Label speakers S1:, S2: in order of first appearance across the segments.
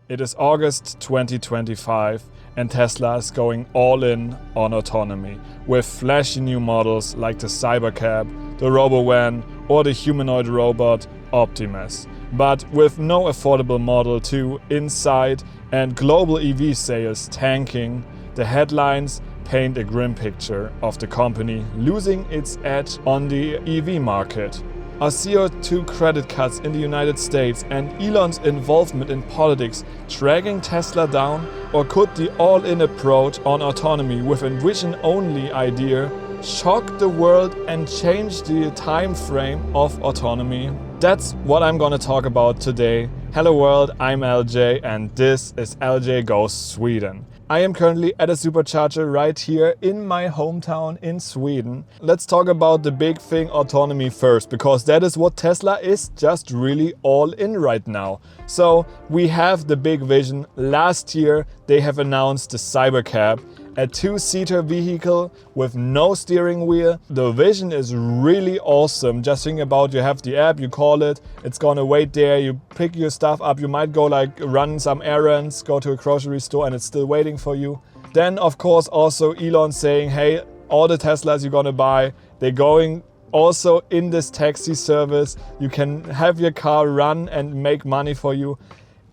S1: It is August 2025 and Tesla is going all in on autonomy with flashy new models like the Cybercab, the Robovan or the humanoid robot Optimus. But with no affordable Model 2 inside and global EV sales tanking, the headlines paint a grim picture of the company losing its edge on the EV market. Are CO2 credit cuts in the United States and Elon's involvement in politics dragging Tesla down? Or could the all-in approach on autonomy with a vision-only idea shock the world and change the time frame of autonomy? That's what I'm gonna talk about today. Hello world, I'm LJ and this is LJ Goes Sweden. I am currently at a supercharger right here in my hometown in Sweden. Let's talk about the big thing, autonomy first, because that is what Tesla is just really all in right now. So we have the big vision. Last year they have announced the Cybercab, a two-seater vehicle with no steering wheel. The vision is really awesome. Just think about, you have the app, you call it, it's gonna wait there, you pick your stuff up, you might go like run some errands, go to a grocery store and it's still waiting for you. Then of course also Elon saying, hey, all the Teslas you're gonna buy, they're going also in this taxi service. You can have your car run and make money for you.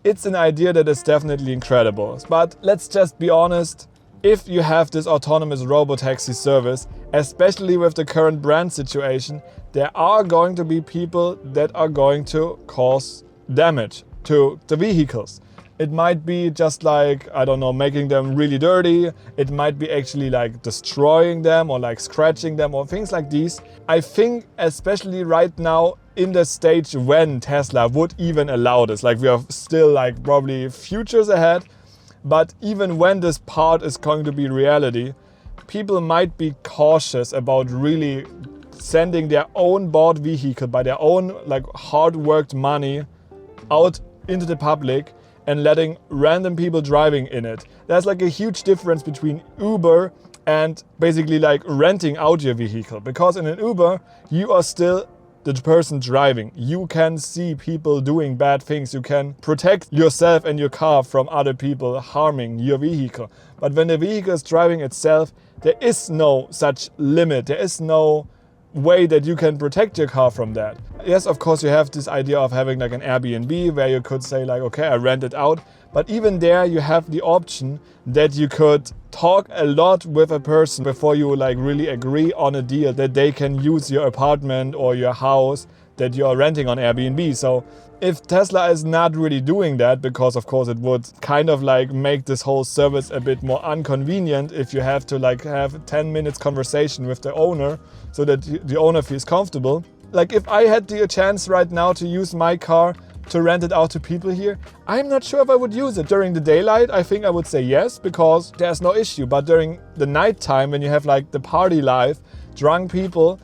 S1: It's an idea that is definitely incredible. But let's just be honest, if you have this autonomous robotaxi service, especially with the current brand situation, there are going to be people that are going to cause damage to the vehicles. It might be just like, I don't know, making them really dirty. It might be actually like destroying them or like scratching them or things like these. I think especially right now in the stage when Tesla would even allow this, like we are still like probably futures ahead. But even when this part is going to be reality, people might be cautious about really sending their own bought vehicle by their own like hard-worked money out into the public and letting random people driving in it. There's like a huge difference between Uber and basically like renting out your vehicle. Because in an Uber, you are still the person driving. You can see people doing bad things. You can protect yourself and your car from other people harming your vehicle. But when the vehicle is driving itself, there is no such limit. There is no way that you can protect your car from that. Yes, of course, you have this idea of having like an Airbnb where you could say like, okay, I rent it out. But even there, you have the option that you could talk a lot with a person before you like really agree on a deal that they can use your apartment or your house that you are renting on Airbnb. So if Tesla is not really doing that, because of course it would kind of like make this whole service a bit more inconvenient if you have to like have 10 minutes conversation with the owner so that the owner feels comfortable. Like if I had the chance right now to use my car to rent it out to people here, I'm not sure if I would use it. During the daylight, I think I would say yes, because there's no issue. But during the nighttime, when you have like the party life, drunk people,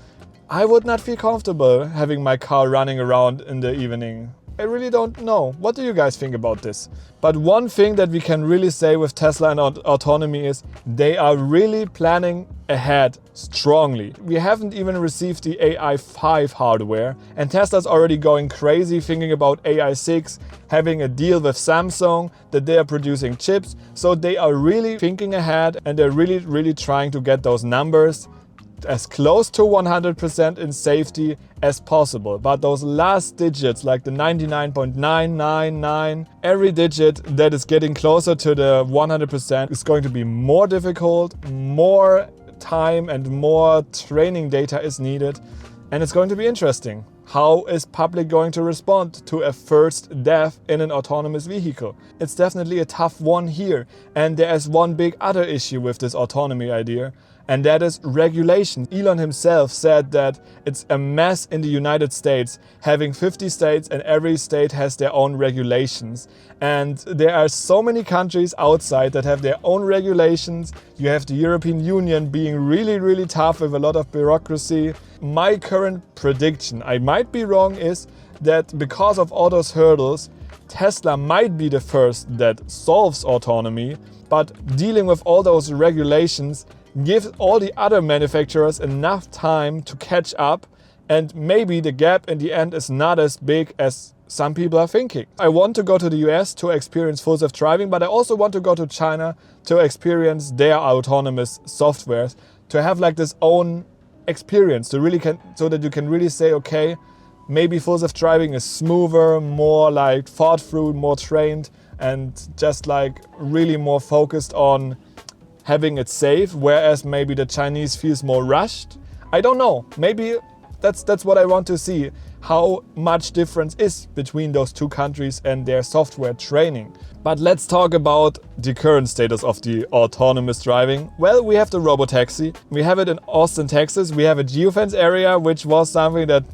S1: I would not feel comfortable having my car running around in the evening. I really don't know. What do you guys think about this? But one thing that we can really say with Tesla and autonomy is they are really planning ahead strongly. We haven't even received the AI5 hardware and Tesla's already going crazy thinking about AI6, having a deal with Samsung that they are producing chips. So they are really thinking ahead and they're really trying to get those numbers as close to 100% in safety as possible. But those last digits, like the 99.999, every digit that is getting closer to the 100% is going to be more difficult, more time and more training data is needed. And it's going to be interesting. How is public going to respond to a first death in an autonomous vehicle? It's definitely a tough one here. And there is one big other issue with this autonomy idea, and that is regulation. Elon himself said that it's a mess in the United States, having 50 states and every state has their own regulations. And there are so many countries outside that have their own regulations. You have the European Union being really tough with a lot of bureaucracy. My current prediction, I might be wrong, is that because of all those hurdles, Tesla might be the first that solves autonomy, but dealing with all those regulations gives all the other manufacturers enough time to catch up, and maybe the gap in the end is not as big as some people are thinking. I want to go to the US to experience full self-driving, but I also want to go to China to experience their autonomous softwares, to have like this own experience, so that you can really say, okay, maybe full self-driving is smoother, more like thought through, more trained, and just like really more focused on having it safe, whereas maybe the Chinese feels more rushed. I don't know, maybe that's what I want to see, how much difference is between those two countries and their software training. But let's talk about the current status of the autonomous driving. Well, we have the robotaxi. We have it in Austin, Texas. We have a geofence area, which was something that,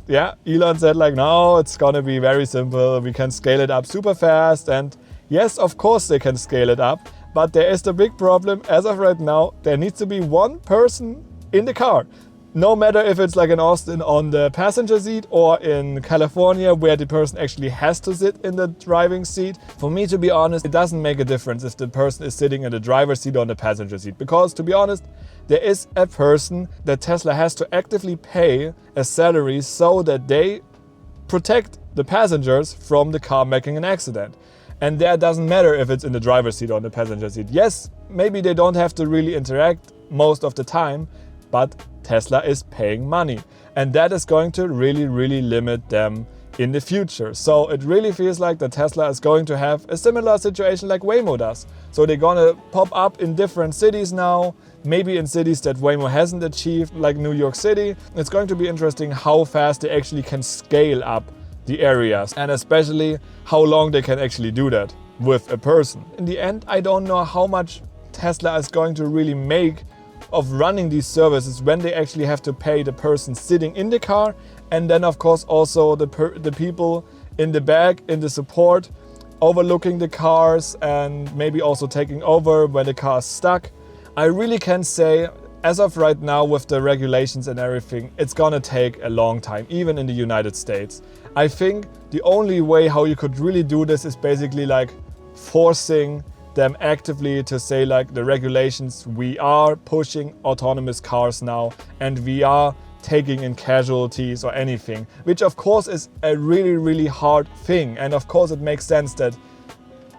S1: Elon said like, no, it's gonna be very simple. We can scale it up super fast. And yes, of course they can scale it up. But there is the big problem. As of right now, there needs to be one person in the car. No matter if it's like in Austin on the passenger seat or in California where the person actually has to sit in the driving seat. For me, to be honest, it doesn't make a difference if the person is sitting in the driver's seat or on the passenger seat. Because to be honest, there is a person that Tesla has to actively pay a salary so that they protect the passengers from the car making an accident. And that doesn't matter if it's in the driver's seat or on the passenger seat. Yes, maybe they don't have to really interact most of the time, but Tesla is paying money. And that is going to really, really limit them in the future. So it really feels like that Tesla is going to have a similar situation like Waymo does. So they're gonna pop up in different cities now, maybe in cities that Waymo hasn't achieved, like New York City. It's going to be interesting how fast they actually can scale up the areas, and especially how long they can actually do that with a person. In the end, I don't know how much Tesla is going to really make of running these services when they actually have to pay the person sitting in the car, and then of course also the people in the back, in the support, overlooking the cars and maybe also taking over when the car is stuck. I really can say, as of right now with the regulations and everything, it's gonna take a long time, even in the United States. I think the only way how you could really do this is basically like forcing them actively to say like the regulations, we are pushing autonomous cars now and we are taking in casualties or anything, which of course is a really, really hard thing. And of course it makes sense that,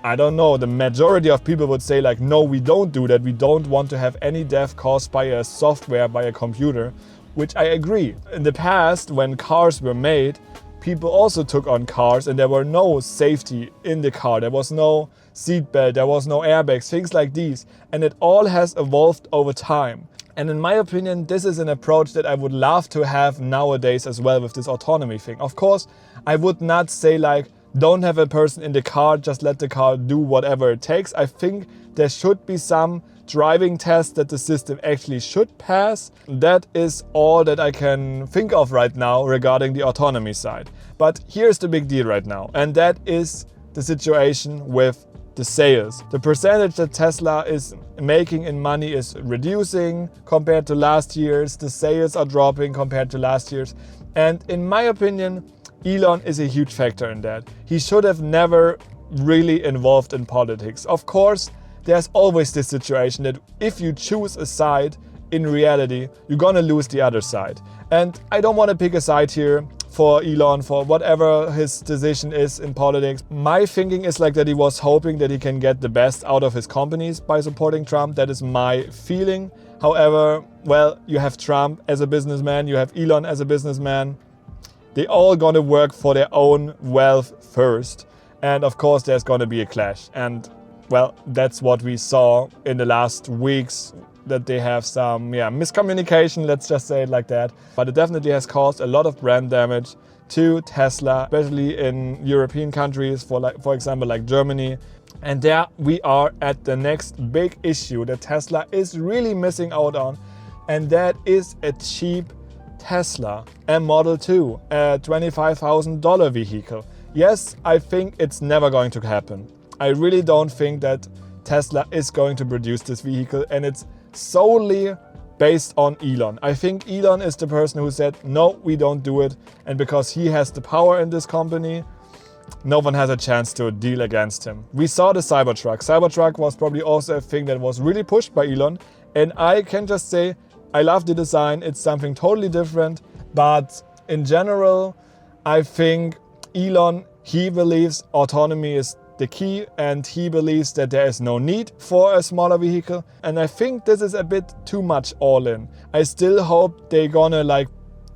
S1: I don't know, the majority of people would say like, no, we don't do that. We don't want to have any death caused by a software, by a computer, which I agree. In the past, when cars were made, people also took on cars and there were no safety in the car. There was no seatbelt, there was no airbags, things like these. And it all has evolved over time. And in my opinion, this is an approach that I would love to have nowadays as well with this autonomy thing. Of course, I would not say like, don't have a person in the car, just let the car do whatever it takes. I think there should be some driving tests that the system actually should pass. That is all that I can think of right now regarding the autonomy side. But here's the big deal right now, and that is the situation with the sales. The percentage that Tesla is making in money is reducing compared to last year's. The sales are dropping compared to last year's. And in my opinion, Elon is a huge factor in that. He should have never really involved in politics. Of course, there's always this situation that if you choose a side, in reality, you're gonna lose the other side. And I don't want to pick a side here for Elon, for whatever his decision is in politics. My thinking is like that he was hoping that he can get the best out of his companies by supporting Trump. That is my feeling. However, well, you have Trump as a businessman, you have Elon as a businessman. They all gonna work for their own wealth first. And of course, there's gonna be a clash. And well, that's what we saw in the last weeks, that they have some miscommunication, let's just say it like that. But it definitely has caused a lot of brand damage to Tesla, especially in European countries, for example, like Germany. And there we are at the next big issue that Tesla is really missing out on, and that is a cheap Tesla, a Model 2, a $25,000 vehicle. Yes, I think it's never going to happen. I really don't think that Tesla is going to produce this vehicle, and it's solely based on Elon. I think Elon is the person who said, no, we don't do it. And because he has the power in this company, no one has a chance to deal against him. We saw the Cybertruck. Cybertruck was probably also a thing that was really pushed by Elon. And I can just say, I love the design. It's something totally different. But in general, I think Elon He believes autonomy is the key, and he believes that there is no need for a smaller vehicle. And I think this is a bit too much all in. I still hope they're gonna like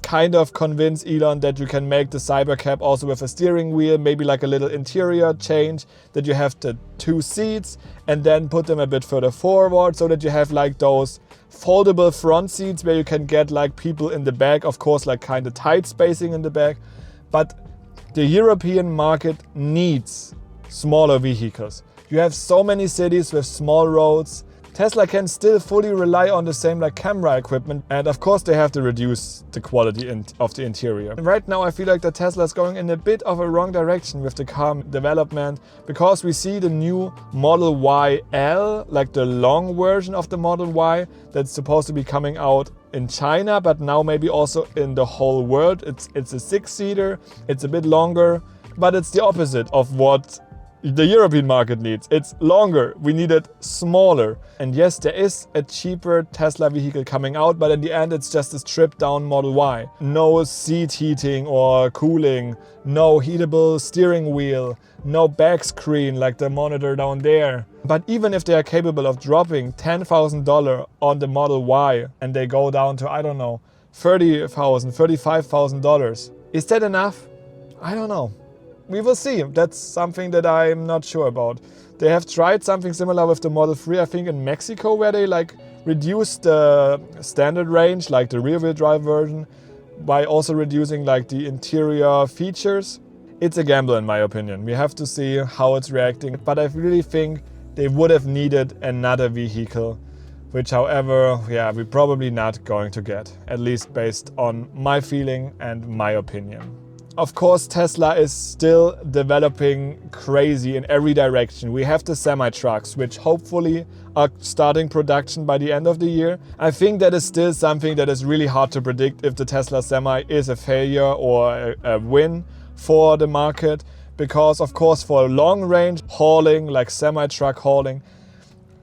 S1: kind of convince Elon that you can make the Cybercab also with a steering wheel, maybe like a little interior change, that you have the 2 seats and then put them a bit further forward so that you have like those foldable front seats where you can get like people in the back, of course like kind of tight spacing in the back. But the European market needs smaller vehicles. You have so many cities with small roads. Tesla can still fully rely on the same like camera equipment, and of course they have to reduce the quality of the interior. And right now I feel like that Tesla is going in a bit of a wrong direction with the car development, because we see the new Model Y L, like the long version of the Model Y, that's supposed to be coming out in China, but now maybe also in the whole world. It's a 6-seater, it's a bit longer, but it's the opposite of what the European market needs. It's longer, we need it smaller. And yes, there is a cheaper Tesla vehicle coming out, but in the end it's just a stripped down Model Y. No seat heating or cooling, no heatable steering wheel, no back screen like the monitor down there. But even if they are capable of dropping $10,000 on the Model Y and they go down to, I don't know, $30,000, $35,000, is that enough? I don't know. We will see. That's something that I'm not sure about. They have tried something similar with the Model 3, I think in Mexico, where they like reduced the standard range, like the rear-wheel drive version, by also reducing like the interior features. It's a gamble in my opinion. We have to see how it's reacting. But I really think they would have needed another vehicle, which however, yeah, we're probably not going to get, at least based on my feeling and my opinion. Of course, Tesla is still developing crazy in every direction. We have the semi-trucks, which hopefully are starting production by the end of the year. I think that is still something that is really hard to predict if the Tesla Semi is a failure or a win for the market. Because of course, for long range hauling, like semi-truck hauling,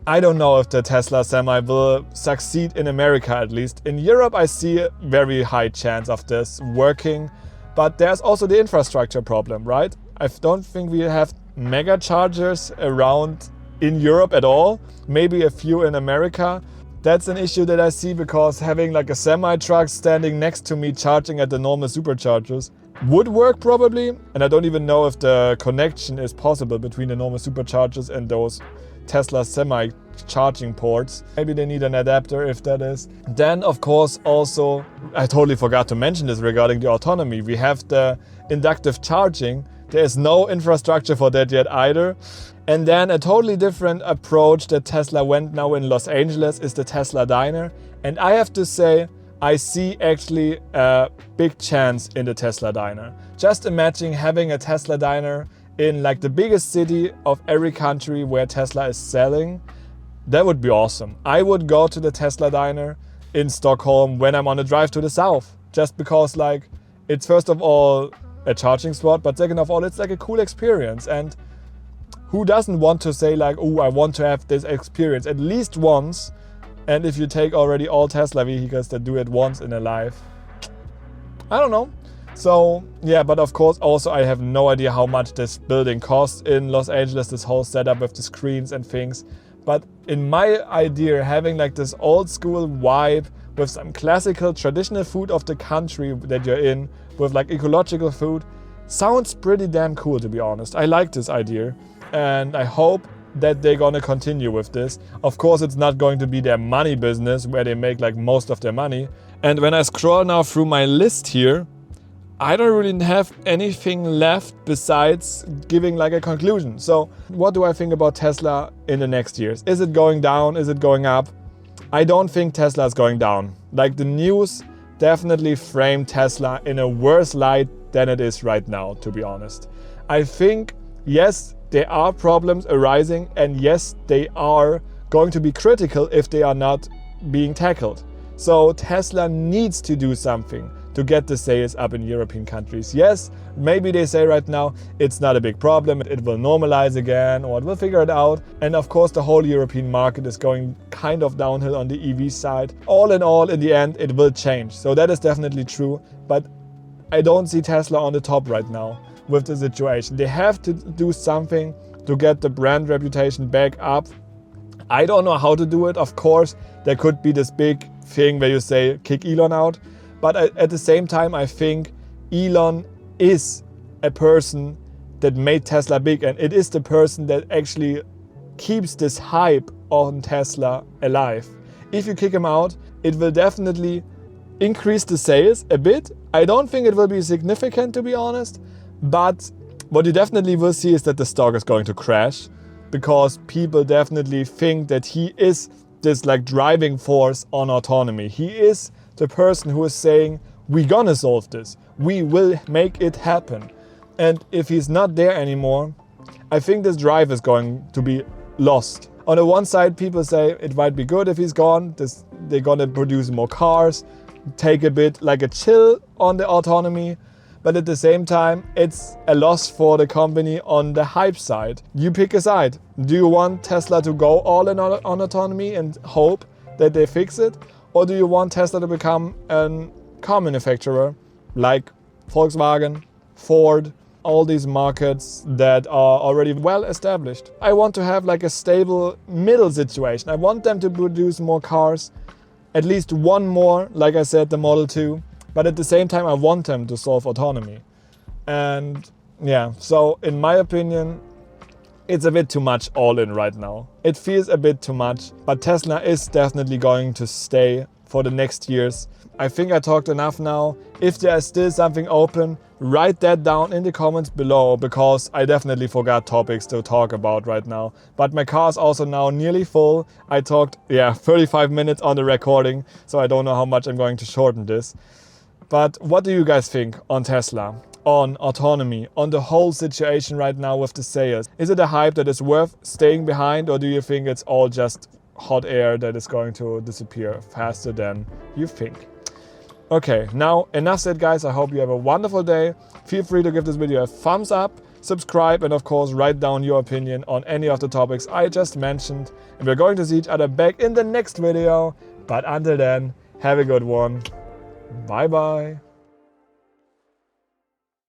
S1: I don't know if the Tesla Semi will succeed in America at least. In Europe, I see a very high chance of this working. But there's also the infrastructure problem, right? I don't think we have mega chargers around in Europe at all. Maybe a few in America. That's an issue that I see, because having like a semi-truck standing next to me charging at the normal superchargers would work probably. And I don't even know if the connection is possible between the normal superchargers and those Tesla Semi charging ports. Maybe they need an adapter if that is. Then of course also, I totally forgot to mention this regarding the autonomy. We have the inductive charging. There is no infrastructure for that yet either. And then a totally different approach that Tesla went now in Los Angeles is the Tesla Diner. And I have to say, I see actually a big chance in the Tesla Diner. Just imagine having a Tesla Diner in like the biggest city of every country where Tesla is selling. That would be awesome. I would go to the Tesla Diner in Stockholm when I'm on a drive to the south, just because like it's first of all a charging spot, but second of all it's like a cool experience. And who doesn't want to say like, oh, I want to have this experience at least once? And if you take already all Tesla vehicles that do it once in a life, I don't know. So yeah, but of course also I have no idea how much this building costs in Los Angeles, this whole setup with the screens and things. But in my idea, having like this old school vibe with some classical traditional food of the country that you're in, with like ecological food, sounds pretty damn cool, to be honest. I like this idea and I hope that they're gonna continue with this. Of course, it's not going to be their money business where they make like most of their money. And when I scroll now through my list here, I don't really have anything left besides giving like a conclusion. So what do I think about Tesla in the next years? Is it going down? Is it going up? I don't think Tesla is going down. Like the news definitely framed Tesla in a worse light than it is right now, to be honest. I think, yes, there are problems arising, and yes, they are going to be critical if they are not being tackled. So Tesla needs to do something to get the sales up in European countries. Yes, maybe they say right now it's not a big problem, it will normalize again, or it will figure it out. And of course the whole European market is going kind of downhill on the EV side. All in all, in the end, it will change. So that is definitely true, but I don't see Tesla on the top right now. with the situation. They have to do something to get the brand reputation back up. I don't know how to do it. Of course, there could be this big thing where you say, kick Elon out. But at the same time, I think Elon is a person that made Tesla big, and it is the person that actually keeps this hype on Tesla alive. If you kick him out, it will definitely increase the sales a bit. I don't think it will be significant, to be honest, but what you definitely will see is that the stock is going to crash, because people definitely think that he is this like driving force on autonomy. He is the person who is saying, we're gonna solve this, we will make it happen. And if he's not there anymore, I think this drive is going to be lost. On the one side, people say it might be good if he's gone. They're gonna produce more cars, take a bit like a chill on the autonomy. But at the same time, it's a loss for the company on the hype side. You pick a side. Do you want Tesla to go all in on autonomy and hope that they fix it? Or do you want Tesla to become a car manufacturer like Volkswagen, Ford, all these markets that are already well established? I want to have like a stable middle situation. I want them to produce more cars, at least one more, like I said, the Model 2. But at the same time, I want them to solve autonomy. And yeah, so in my opinion, it's a bit too much all in right now. It feels a bit too much, but Tesla is definitely going to stay for the next years. I think I talked enough now. If there is still something open, write that down in the comments below, because I definitely forgot topics to talk about right now. But my car is also now nearly full. I talked 35 minutes on the recording, so I don't know how much I'm going to shorten this. But what do you guys think on Tesla, on autonomy, on the whole situation right now with the sales? Is it a hype that is worth staying behind, or do you think it's all just hot air that is going to disappear faster than you think? Okay, now enough said, guys. I hope you have a wonderful day. Feel free to give this video a thumbs up, subscribe, and of course write down your opinion on any of the topics I just mentioned. And we're going to see each other back in the next video. But until then, have a good one. Bye bye.